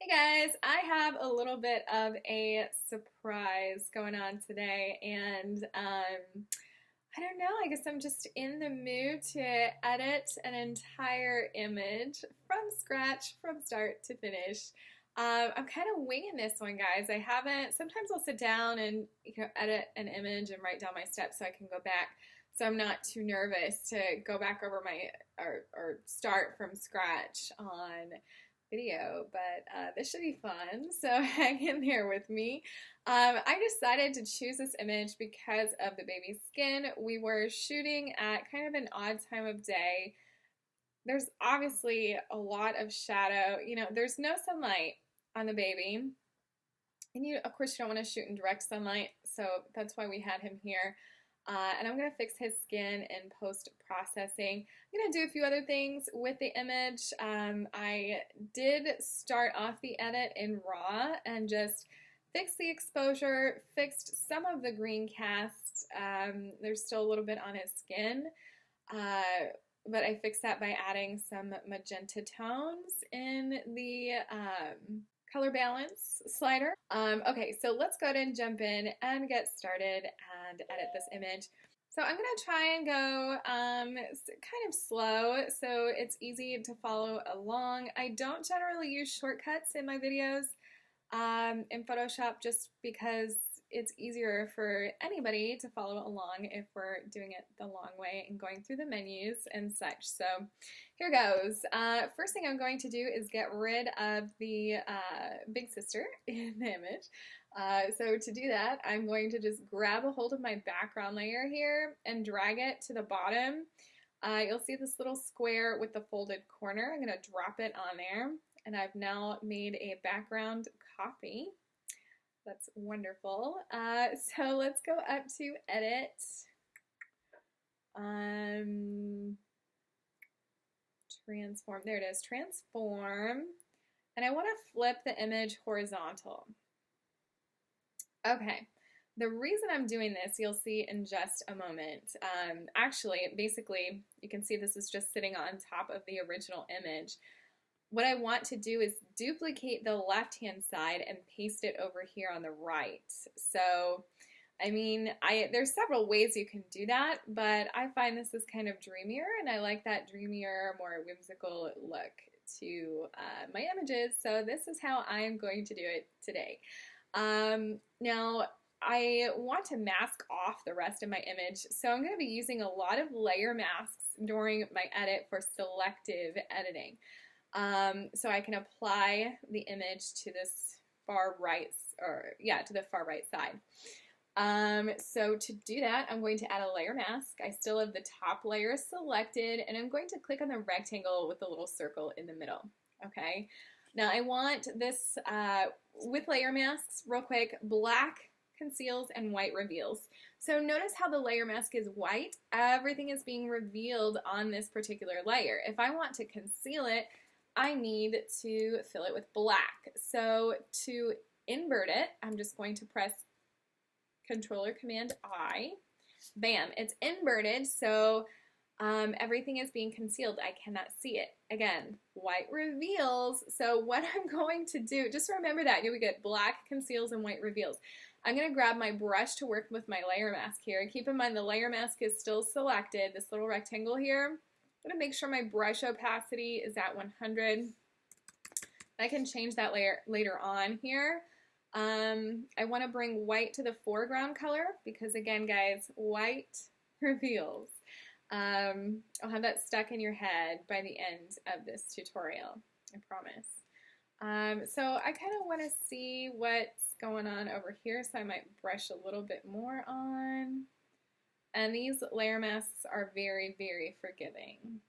Hey guys, I have a little bit of a surprise going on today, and I don't know, I guess I'm just in the mood to edit an entire image from scratch, from start to finish. I'm kind of winging this one, guys. I haven't, sometimes I'll sit down and edit an image and write down my steps so I can go back. So I'm not too nervous to go back over my or start from scratch on video, but this should be fun, so hang in there with me. I decided to choose this image because of the baby's skin. We were shooting at kind of an odd time of day. There's obviously a lot of shadow. There's no sunlight on the baby. And of course, you don't want to shoot in direct sunlight, so that's why we had him here. And I'm going to fix his skin in post-processing. I'm going to do a few other things with the image. I did start off the edit in RAW and just fixed the exposure, fixed some of the green cast. There's still a little bit on his skin, but I fixed that by adding some magenta tones in the color balance slider. Okay, so let's go ahead and jump in and get started and edit this image. So I'm gonna try and go kind of slow so it's easy to follow along. I don't generally use shortcuts in my videos in Photoshop just because it's easier for anybody to follow along if we're doing it the long way and going through the menus and such. So here goes. First thing I'm going to do is get rid of the big sister in the image. So to do that, I'm going to just grab a hold of my background layer here and drag it to the bottom. You'll see this little square with the folded corner. I'm going to drop it on there, and I've now made a background copy. That's wonderful. So let's go up to edit. Transform. There it is. Transform. And I want to flip the image horizontal. Okay. The reason I'm doing this, you'll see in just a moment. Actually, basically, you can see this is just sitting on top of the original image. What I want to do is duplicate the left-hand side and paste it over here on the right. So, I mean, there's several ways you can do that, but I find this is kind of dreamier, and I like that dreamier, more whimsical look to my images. So this is how I am going to do it today. Now, I want to mask off the rest of my image, so I'm going to be using a lot of layer masks during my edit for selective editing. So I can apply the image to this far right, to the far right side. So to do that, I'm going to add a layer mask. I still have the top layer selected, and I'm going to click on the rectangle with the little circle in the middle. Okay. Now I want this, with layer masks, real quick, black conceals and white reveals. So notice how the layer mask is white. Everything is being revealed on this particular layer. If I want to conceal it, I need to fill it with black. So to invert it, I'm just going to press Control Command I. Bam, it's inverted, so everything is being concealed. I cannot see it. Again, white reveals. So what I'm going to do, just remember that, we get black conceals and white reveals. I'm going to grab my brush to work with my layer mask here. Keep in mind the layer mask is still selected, this little rectangle here. I'm going to make sure my brush opacity is at 100. I can change that later on here. I want to bring white to the foreground color because, again, guys, white reveals. I'll have that stuck in your head by the end of this tutorial, I promise. So I kind of want to see what's going on over here, so I might brush a little bit more on. And these layer masks are very, very forgiving.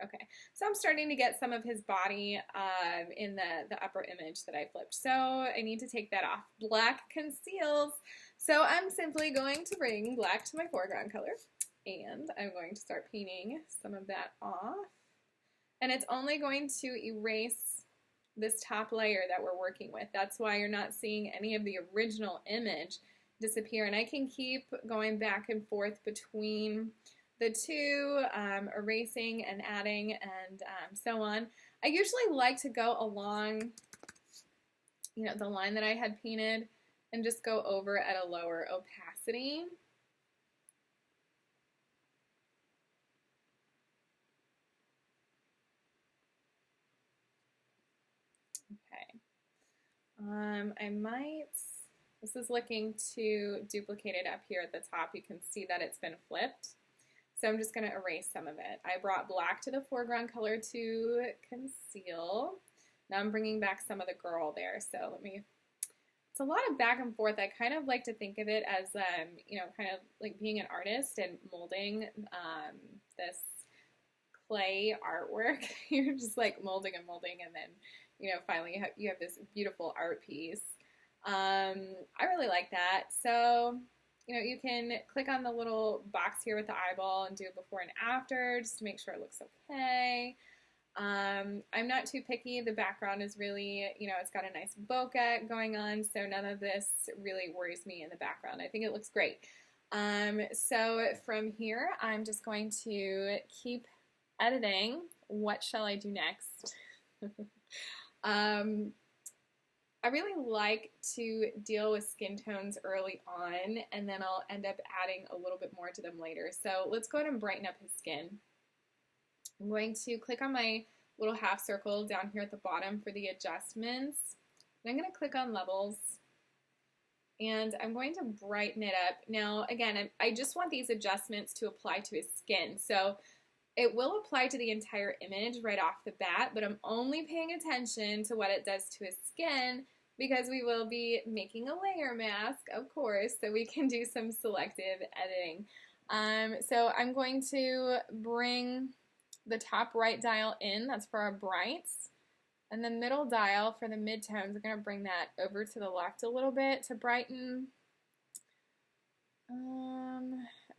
Okay, so I'm starting to get some of his body in the upper image that I flipped. So I need to take that off. Black conceals. So I'm simply going to bring black to my foreground color. And I'm going to start painting some of that off. And it's only going to erase this top layer that we're working with. That's why you're not seeing any of the original image disappear, and I can keep going back and forth between the two, erasing and adding and so on. I usually like to go along you know, the line that I had painted and just go over at a lower opacity. Okay. I might, this is looking too duplicated up here at the top. You can see that it's been flipped. So I'm just going to erase some of it. I brought black to the foreground color to conceal. Now I'm bringing back some of the girl there. So let me, it's a lot of back and forth. I kind of like to think of it as, you know, kind of like being an artist and molding this clay artwork. You're just like molding and molding, and then, you know, finally you have this beautiful art piece. I really like that. So, you know, you can click on the little box here with the eyeball and do a before and after just to make sure it looks okay. I'm not too picky. The background is really, you know, it's got a nice bokeh going on, so none of this really worries me in the background. I think it looks great. So from here, I'm just going to keep editing. What shall I do next? I really like to deal with skin tones early on, and then I'll end up adding a little bit more to them later. So let's go ahead and brighten up his skin. I'm going to click on my little half circle down here at the bottom for the adjustments. And I'm going to click on levels, and I'm going to brighten it up. Now, again, I just want these adjustments to apply to his skin. So it will apply to the entire image right off the bat, but I'm only paying attention to what it does to his skin because we will be making a layer mask, of course, so we can do some selective editing. So I'm going to bring the top right dial in, that's for our brights, and the middle dial for the midtones. We're going to bring that over to the left a little bit to brighten.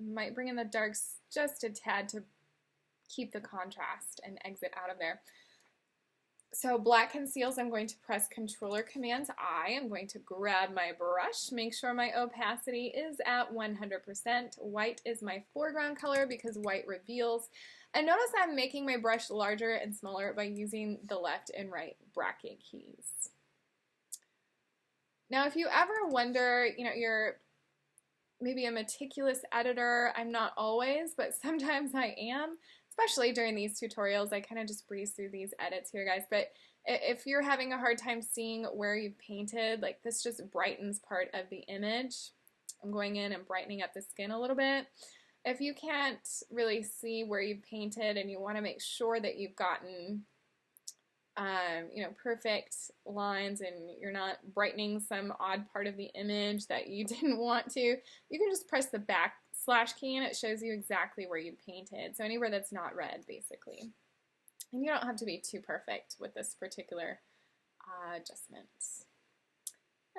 Might bring in the darks just a tad to keep the contrast and exit out of there. So black conceals, I'm going to press Control-Command-I. I'm going to grab my brush, make sure my opacity is at 100%. White is my foreground color because white reveals. And notice I'm making my brush larger and smaller by using the left and right bracket keys. Now, if you ever wonder, you know, you're maybe a meticulous editor, I'm not always, but sometimes I am. Especially during these tutorials, I kind of just breeze through these edits here, guys. But if you're having a hard time seeing where you've painted, like this just brightens part of the image. I'm going in and brightening up the skin a little bit. If you can't really see where you've painted and you want to make sure that you've gotten, you know, perfect lines and you're not brightening some odd part of the image that you didn't want to, you can just press the backslash key and it shows you exactly where you painted. So anywhere that's not red, basically. And you don't have to be too perfect with this particular adjustment.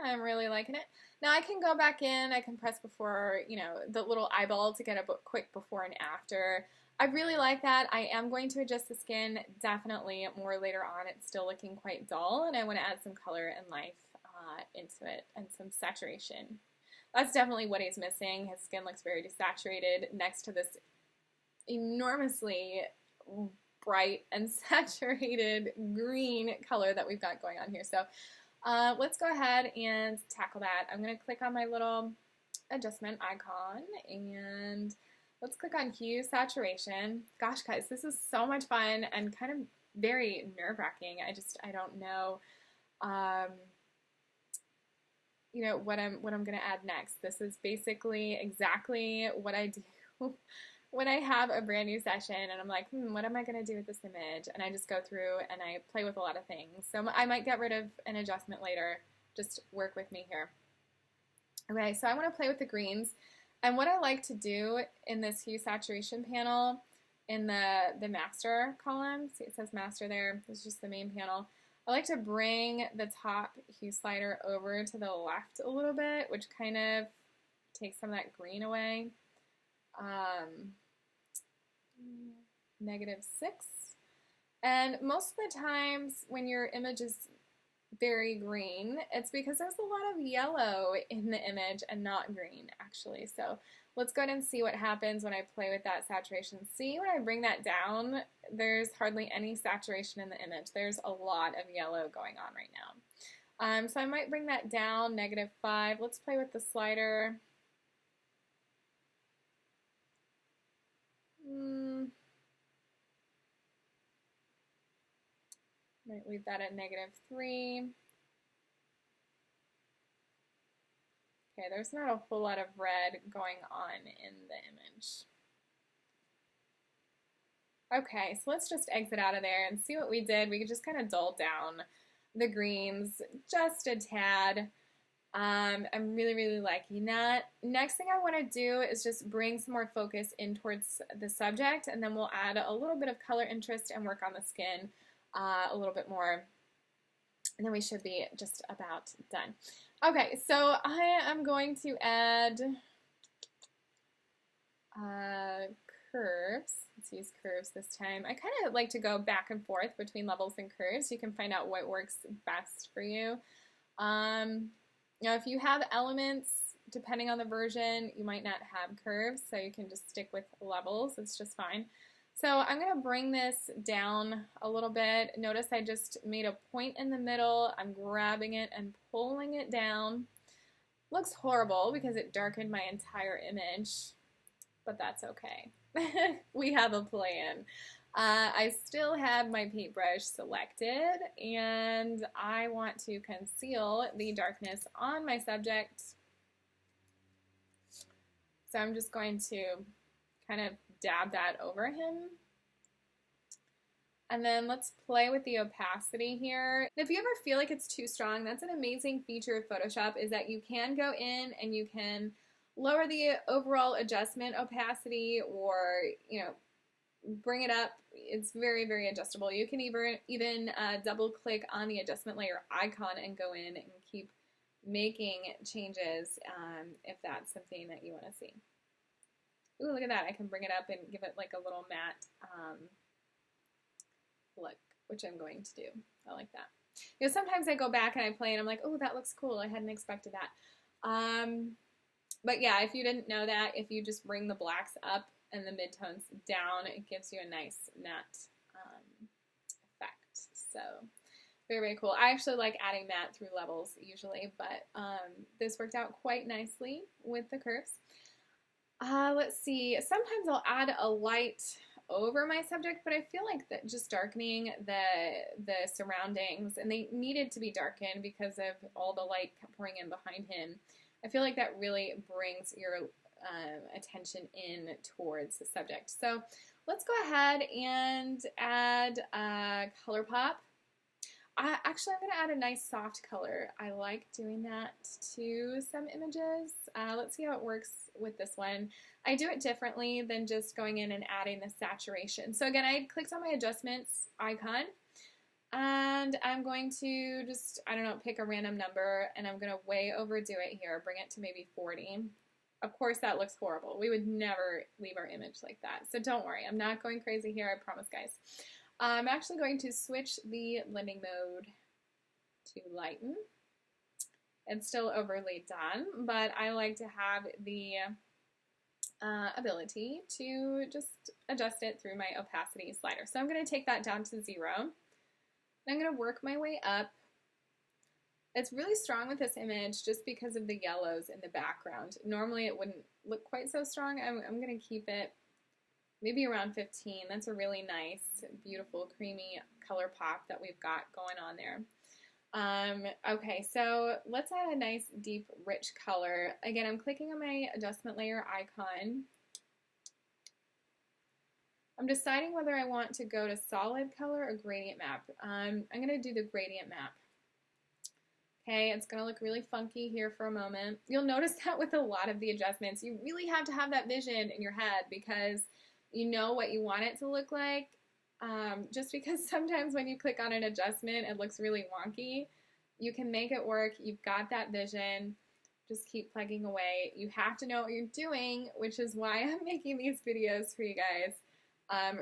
I'm really liking it. Now I can go back in, I can press before, you know, the little eyeball to get a quick before and after. I really like that. I am going to adjust the skin definitely more later on. It's still looking quite dull, and I want to add some color and life into it and some saturation. That's definitely what he's missing. His skin looks very desaturated next to this enormously bright and saturated green color that we've got going on here. So let's go ahead and tackle that. I'm going to click on my little adjustment icon and let's click on hue saturation. Gosh, guys, this is so much fun and kind of very nerve-wracking. I don't know, you know, what I'm going to add next. This is basically exactly what I do when I have a brand new session and I'm like, what am I going to do with this image? And I just go through and I play with a lot of things. So I might get rid of an adjustment later. Just work with me here. Okay, so I want to play with the greens. And what I like to do in this hue saturation panel in the master column, see it says master there, this is just the main panel. I like to bring the top hue slider over to the left a little bit, which kind of takes some of that green away. -6. And most of the times when your image is very green, it's because there's a lot of yellow in the image and not green, actually. So let's go ahead and see what happens when I play with that saturation. See, when I bring that down, there's hardly any saturation in the image. There's a lot of yellow going on right now. So I might bring that down, -5. Let's play with the slider. Might leave that at -3. Okay, there's not a whole lot of red going on in the image. Okay, so let's just exit out of there and see what we did. We could just kind of dull down the greens just a tad. I'm really liking that. Next thing I want to do is just bring some more focus in towards the subject, and then we'll add a little bit of color interest and work on the skin a little bit more, and then we should be just about done. Okay, so I am going to add curves. Let's use curves this time. I kind of like to go back and forth between levels and curves. You can find out what works best for you. Now, if you have elements, depending on the version, you might not have curves, so you can just stick with levels. It's just fine. So I'm going to bring this down a little bit. Notice I just made a point in the middle. I'm grabbing it and pulling it down. Looks horrible because it darkened my entire image, but that's okay. We have a plan. I still have my paintbrush selected, and I want to conceal the darkness on my subject. So I'm just going to kind of dab that over him. And then let's play with the opacity here. If you ever feel like it's too strong, that's an amazing feature of Photoshop, is that you can go in and you can lower the overall adjustment opacity, or, you know, bring it up. It's very adjustable. You can even double click on the adjustment layer icon and go in and keep making changes if that's something that you want to see. Ooh, look at that. I can bring it up and give it like a little matte look, which I'm going to do. I like that. You know, sometimes I go back and I play and I'm like, oh, that looks cool. I hadn't expected that. But yeah, if you didn't know that, if you just bring the blacks up and the midtones down, it gives you a nice matte effect. So very cool. I actually like adding matte through levels usually, but this worked out quite nicely with the curves. Let's see. Sometimes I'll add a light over my subject, but I feel like that just darkening the surroundings, and they needed to be darkened because of all the light pouring in behind him. I feel like that really brings your attention in towards the subject. So let's go ahead and add a color pop. Actually, I'm going to add a nice soft color. I like doing that to some images. Let's see how it works with this one. I do it differently than just going in and adding the saturation. So again, I clicked on my adjustments icon, and I'm going to just, I don't know, pick a random number, and I'm going to way overdo it here, bring it to maybe 40. Of course, that looks horrible. We would never leave our image like that. So don't worry, I'm not going crazy here, I promise, guys. I'm actually going to switch the blending mode to lighten. It's still overly done, but I like to have the ability to just adjust it through my opacity slider. So I'm going to take that down to 0. And I'm going to work my way up. It's really strong with this image just because of the yellows in the background. Normally it wouldn't look quite so strong. I'm going to keep it maybe around 15. That's a really nice, beautiful, creamy color pop that we've got going on there. Okay, so let's add a nice, deep, rich color. Again, I'm clicking on my adjustment layer icon. I'm deciding whether I want to go to solid color or gradient map. I'm going to do the gradient map. Okay, it's going to look really funky here for a moment. You'll notice that with a lot of the adjustments, you really have to have that vision in your head because you know what you want it to look like. Just because sometimes when you click on an adjustment, it looks really wonky. You can make it work. You've got that vision. Just keep plugging away. You have to know what you're doing, which is why I'm making these videos for you guys.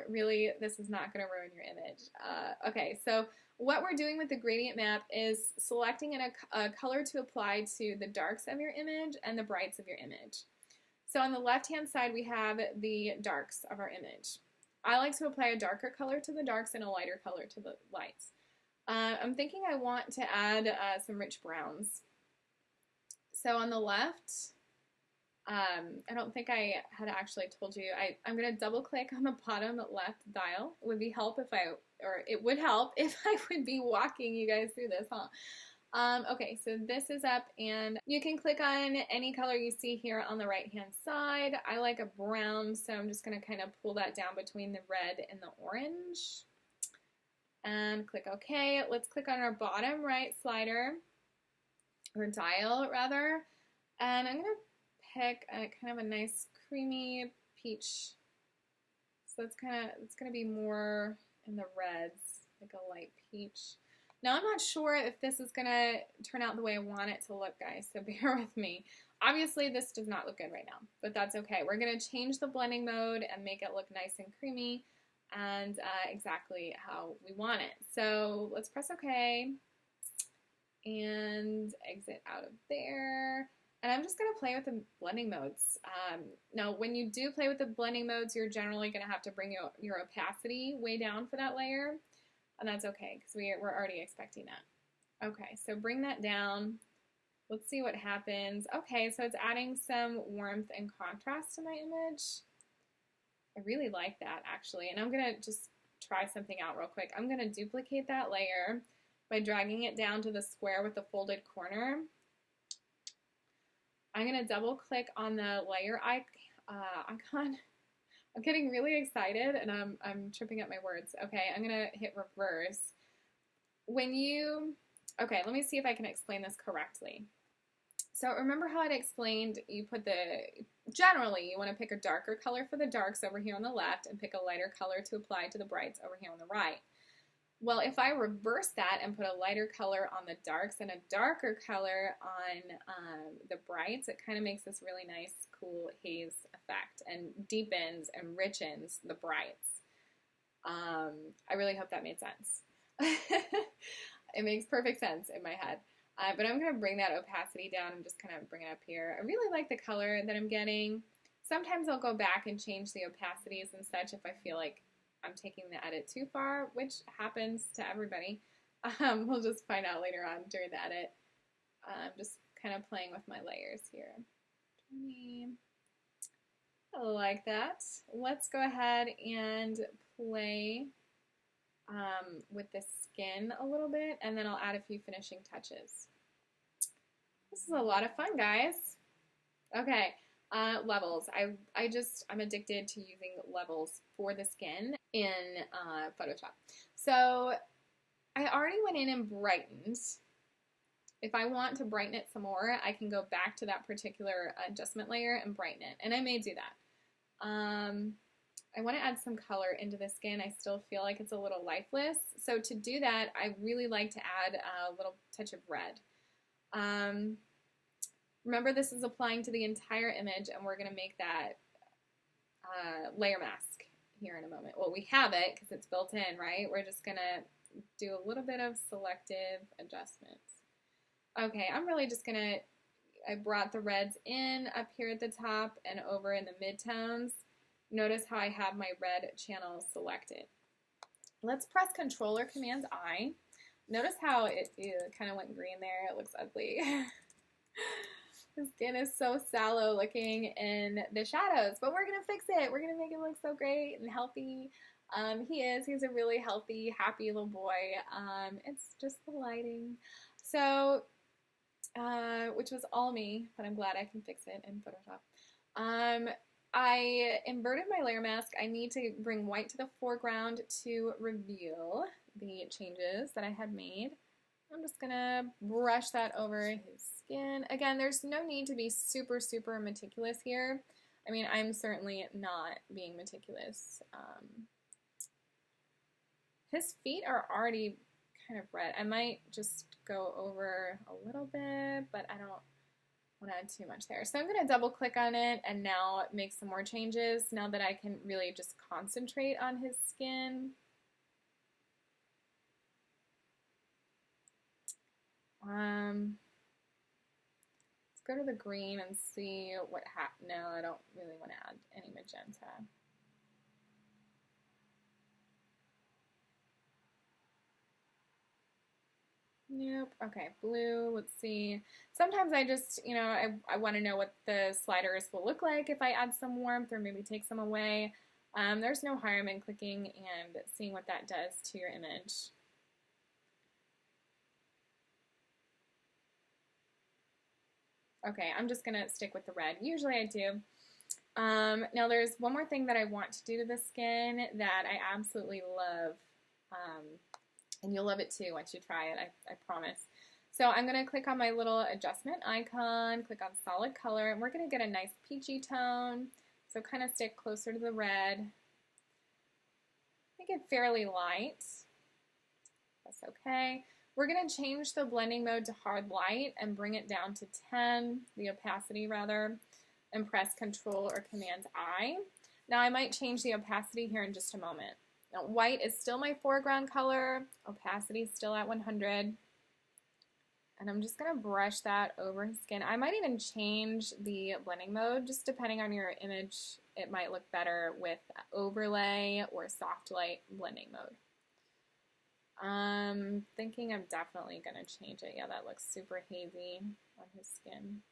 Really, this is not going to ruin your image. Okay, so what we're doing with the gradient map is selecting a color to apply to the darks of your image and the brights of your image. So on the left-hand side, we have the darks of our image. I like to apply a darker color to the darks and a lighter color to the lights. I'm thinking I want to add some rich browns. So on the left, I don't think I had actually told you. I'm going to double click on the bottom left dial. It would help if I would be walking you guys through this, huh? Okay, so this is up, and you can click on any color you see here on the right-hand side. I like a brown, so I'm just going to kind of pull that down between the red and the orange. And click OK. Let's click on our bottom right slider, or dial, rather. And I'm going to pick kind of a nice creamy peach. So it's going to be more in the reds, like a light peach. Now, I'm not sure if this is going to turn out the way I want it to look, guys, so bear with me. Obviously, this does not look good right now, but that's okay. We're going to change the blending mode and make it look nice and creamy and exactly how we want it. So let's press OK and exit out of there. And I'm just going to play with the blending modes. Now, when you do play with the blending modes, you're generally going to have to bring your opacity way down for that layer. And that's okay, because we're already expecting that. Okay, so bring that down. Let's see what happens. Okay, so it's adding some warmth and contrast to my image. I really like that, actually. And I'm going to just try something out real quick. I'm going to duplicate that layer by dragging it down to the square with the folded corner. I'm going to double click on the layer icon. I'm getting really excited and I'm tripping up my words. Okay, I'm going to hit reverse. Okay, let me see if I can explain this correctly. So remember how I'd explained generally you want to pick a darker color for the darks over here on the left and pick a lighter color to apply to the brights over here on the right. Well, if I reverse that and put a lighter color on the darks and a darker color on the brights, it kind of makes this really nice, cool haze effect and deepens and enriches the brights. I really hope that made sense. It makes perfect sense in my head. But I'm going to bring that opacity down and just kind of bring it up here. I really like the color that I'm getting. Sometimes I'll go back and change the opacities and such if I feel like I'm taking the edit too far, which happens to everybody. We'll just find out later on during the edit. I'm just kind of playing with my layers here. I like that. Let's go ahead and play with the skin a little bit, and then I'll add a few finishing touches. This is a lot of fun, guys. Okay. Levels. I'm addicted to using levels for the skin in Photoshop. So I already went in and brightened. If I want to brighten it some more, I can go back to that particular adjustment layer and brighten it. And I may do that. I want to add some color into the skin. I still feel like it's a little lifeless. So to do that, I really like to add a little touch of red. Remember, this is applying to the entire image, and we're going to make that layer mask here in a moment. Well, we have it because it's built in, right? We're just going to do a little bit of selective adjustments. Okay, I'm really just going to, I brought the reds in up here at the top and over in the midtones. Notice how I have my red channels selected. Let's press Control or Command I. Notice how it kind of went green there. It looks ugly. The skin is so sallow looking in the shadows, but we're going to fix it. We're going to make it look so great and healthy. He's a really healthy, happy little boy. It's just the lighting. So, which was all me, but I'm glad I can fix it in Photoshop. I inverted my layer mask. I need to bring white to the foreground to reveal the changes that I had made. I'm just gonna brush that over his skin. Again, there's no need to be super, super meticulous here. I mean, I'm certainly not being meticulous. His feet are already kind of red. I might just go over a little bit, but I don't want to add too much there. So I'm going to double click on it and now make some more changes now that I can really just concentrate on his skin. Let's go to the green and see what happens. No, I don't really want to add any magenta. Nope. Okay, blue. Let's see. Sometimes I just, I want to know what the sliders will look like if I add some warmth or maybe take some away. There's no harm in clicking and seeing what that does to your image. Okay, I'm just going to stick with the red. Usually I do. Now there's one more thing that I want to do to the skin that I absolutely love. And you'll love it too once you try it, I promise. So I'm going to click on my little adjustment icon, click on solid color, and we're going to get a nice peachy tone. So kind of stick closer to the red. Make it fairly light. That's okay. We're going to change the blending mode to hard light and bring it down to 10, the opacity rather, and press Control or Command I. Now I might change the opacity here in just a moment. Now, white is still my foreground color, opacity is still at 100, and I'm just going to brush that over his skin. I might even change the blending mode, just depending on your image. It might look better with overlay or soft light blending mode. I'm thinking I'm definitely going to change it. Yeah, that looks super hazy on his skin.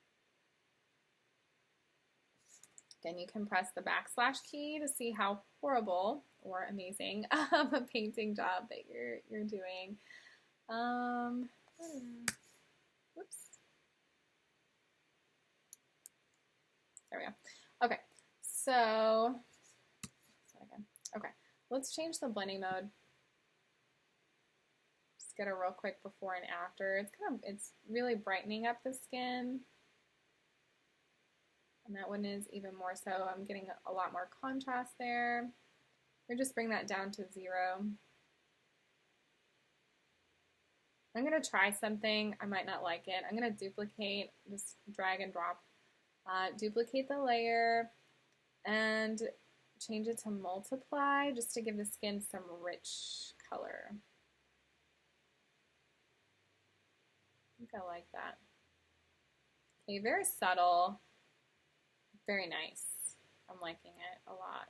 Again, you can press the backslash key to see how horrible or amazing of a painting job that you're doing. Whoops. There we go. Okay, so okay, let's change the blending mode. Just get a real quick before and after. It's really brightening up the skin. And that one is even more so. I'm getting a lot more contrast there. Or just bring that down to 0. I'm going to try something. I might not like it. I'm going to duplicate, just drag and drop. Duplicate the layer and change it to multiply just to give the skin some rich color. I think I like that. Okay, very subtle. Very nice. I'm liking it a lot.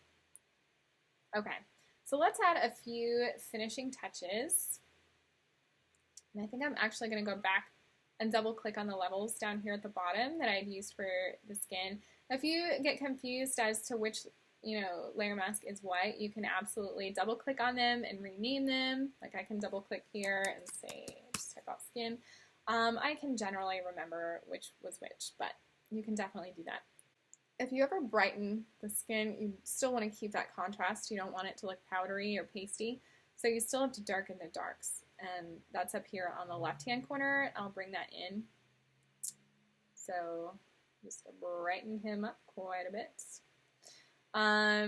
Okay, so let's add a few finishing touches. And I think I'm actually going to go back and double click on the levels down here at the bottom that I'd used for the skin. If you get confused as to which layer mask is what, you can absolutely double click on them and rename them. Like I can double click here and say, just type out skin. I can generally remember which was which, but you can definitely do that. If you ever brighten the skin, you still want to keep that contrast. You don't want it to look powdery or pasty, so you still have to darken the darks, and that's up here on the left-hand corner. I'll bring that in. So just brighten him up quite a bit. A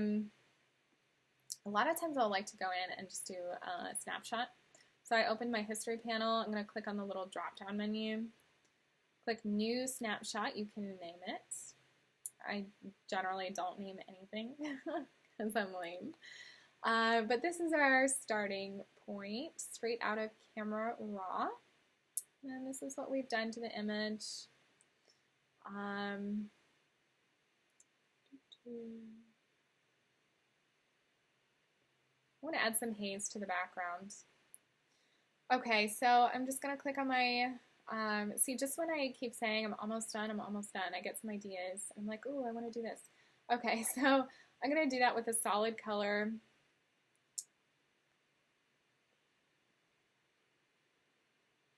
lot of times I'll like to go in and just do a snapshot. So I open my history panel. I'm going to click on the little drop-down menu. Click New Snapshot. You can name it. I generally don't name anything because I'm lame. But this is our starting point, straight out of Camera Raw. And this is what we've done to the image. I want to add some haze to the background. Okay, so I'm just going to click on my see, just when I keep saying I'm almost done, I get some ideas. I'm like, ooh, I want to do this. Okay, so I'm going to do that with a solid color.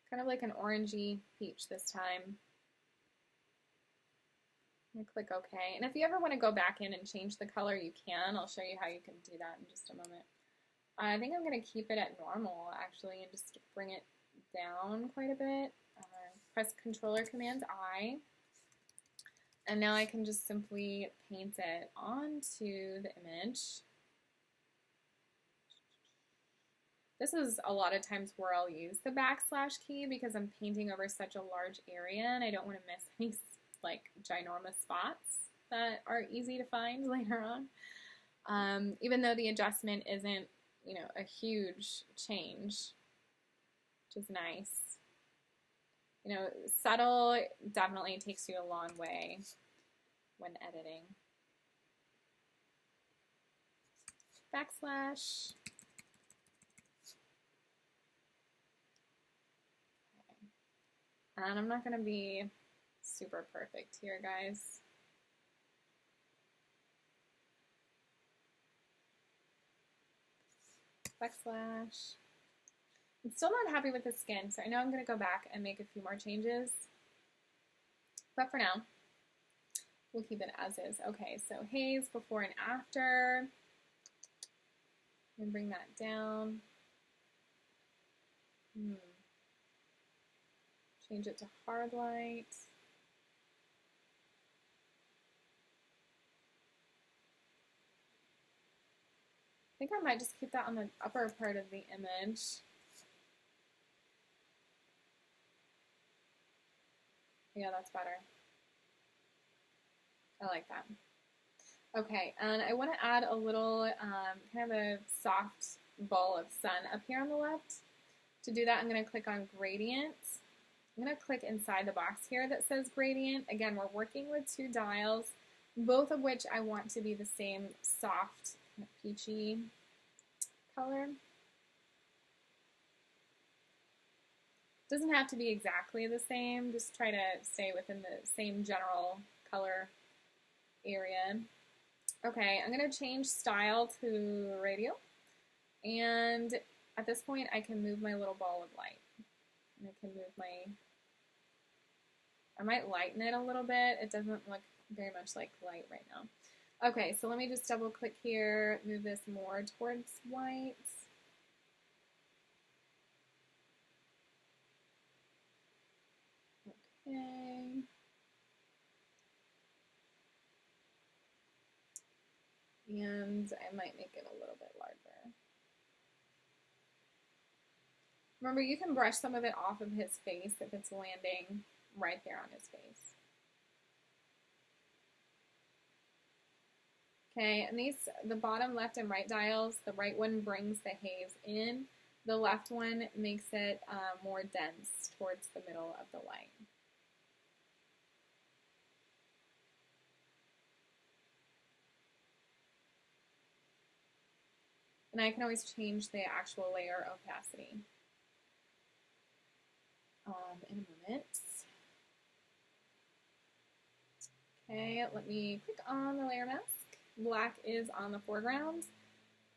Kind of like an orangey peach this time. I'm going to click OK. And if you ever want to go back in and change the color, you can. I'll show you how you can do that in just a moment. I think I'm going to keep it at normal, actually, and just bring it down quite a bit. Press Controller Command I, and now I can just simply paint it onto the image. This is a lot of times where I'll use the backslash key because I'm painting over such a large area and I don't want to miss any like ginormous spots that are easy to find later on. Even though the adjustment isn't, a huge change, which is nice. Subtle definitely takes you a long way when editing. Backslash. And I'm not going to be super perfect here, guys. Backslash. I'm still not happy with the skin, so I know I'm going to go back and make a few more changes. But for now, we'll keep it as is. Okay, so haze before and after. And bring that down. Change it to hard light. I think I might just keep that on the upper part of the image. Yeah, that's better. I like that. Okay, and I want to add a little kind of a soft ball of sun up here on the left. To do that, I'm going to click on Gradient. I'm going to click inside the box here that says Gradient. Again, we're working with two dials, both of which I want to be the same soft, kind of peachy color. Doesn't have to be exactly the same, just try to stay within the same general color area. Okay, I'm going to change style to radial, and at this point I can move my little ball of light. And I can move I might lighten it a little bit. It doesn't look very much like light right now. Okay, so let me just double click here, move this more towards white. Okay. And I might make it a little bit larger. Remember, you can brush some of it off of his face if it's landing right there on his face. Okay, and the bottom left and right dials, the right one brings the haze in, the left one makes it more dense towards the middle of the light. And I can always change the actual layer opacity in a moment. Okay, let me click on the layer mask. Black is on the foreground.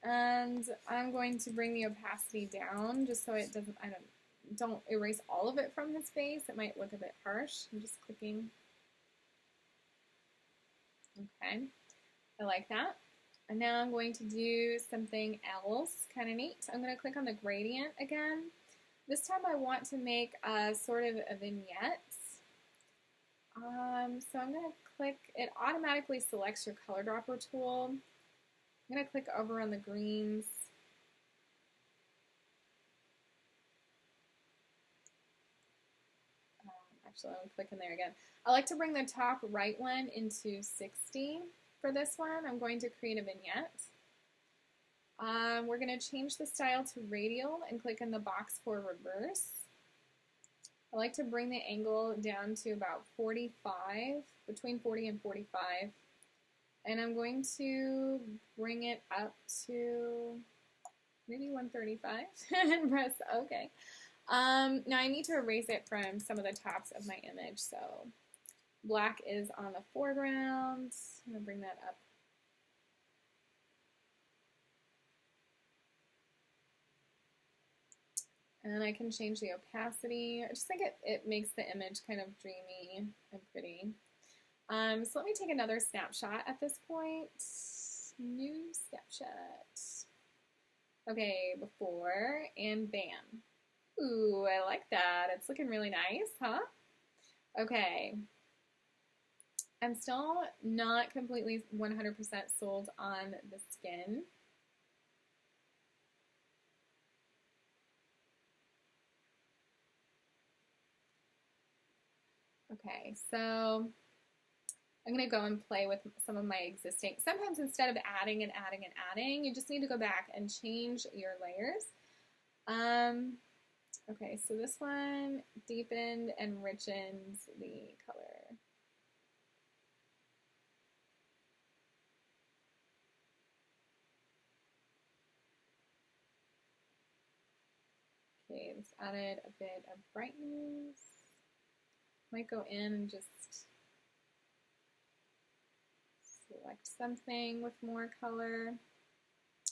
And I'm going to bring the opacity down just so it doesn't, don't erase all of it from his face. It might look a bit harsh. I'm just clicking. Okay, I like that. And now I'm going to do something else kind of neat. I'm going to click on the gradient again. This time I want to make a sort of a vignette. So I'm going to click, it automatically selects your color dropper tool. I'm going to click over on the greens. Actually, I'm clicking there again. I like to bring the top right one into 60 for this one. I'm going to create a vignette. We're going to change the style to radial and click in the box for reverse. I like to bring the angle down to about 45, between 40 and 45. And I'm going to bring it up to maybe 135 and press OK. Now I need to erase it from some of the tops of my image. So black is on the foreground. I'm going to bring that up. And I can change the opacity. I just think it makes the image kind of dreamy and pretty. So let me take another snapshot at this point. New snapshot. Okay, before and bam. Ooh, I like that. It's looking really nice, huh? Okay. I'm still not completely 100% sold on the skin. Okay, so I'm going to go and play with some of my existing. Sometimes instead of adding and adding and adding, you just need to go back and change your layers. Okay, so this one deepened and richens the color. Okay, this added a bit of brightness. Might go in and just select something with more color.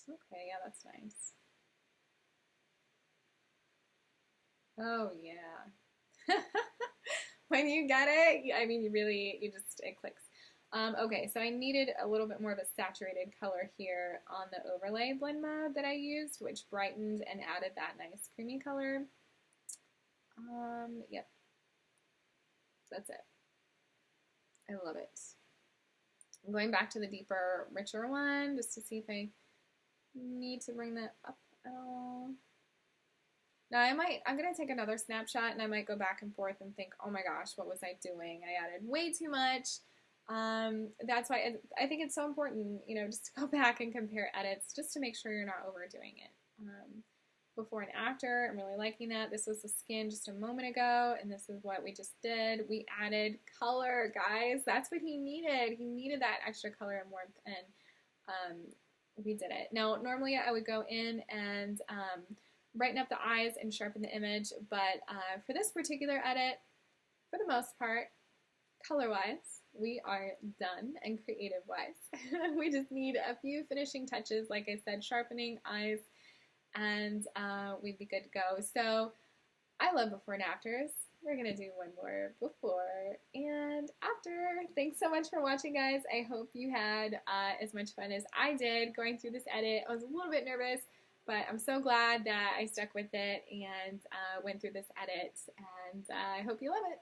Okay, yeah, that's nice. Oh, yeah. When you get it, I mean, it clicks. Okay, so I needed a little bit more of a saturated color here on the overlay blend mode that I used, which brightened and added that nice creamy color. Yep. That's it. I love it. I'm going back to the deeper, richer one just to see if I need to bring that up at all. Now I'm going to take another snapshot and I might go back and forth and think, oh my gosh, what was I doing? I added way too much. That's why I think it's so important, just to go back and compare edits just to make sure you're not overdoing it. Before and after, I'm really liking that. This was the skin just a moment ago, and this is what we just did. We added color, guys. That's what he needed. He needed that extra color and warmth, and we did it. Now, normally I would go in and brighten up the eyes and sharpen the image, but for this particular edit, for the most part, color-wise, we are done, and creative-wise, we just need a few finishing touches, like I said, sharpening, eyes, and we'd be good to go. So I love before and afters. We're going to do one more before and after. Thanks so much for watching, guys. I hope you had as much fun as I did going through this edit. I was a little bit nervous, but I'm so glad that I stuck with it and went through this edit, and I hope you love it.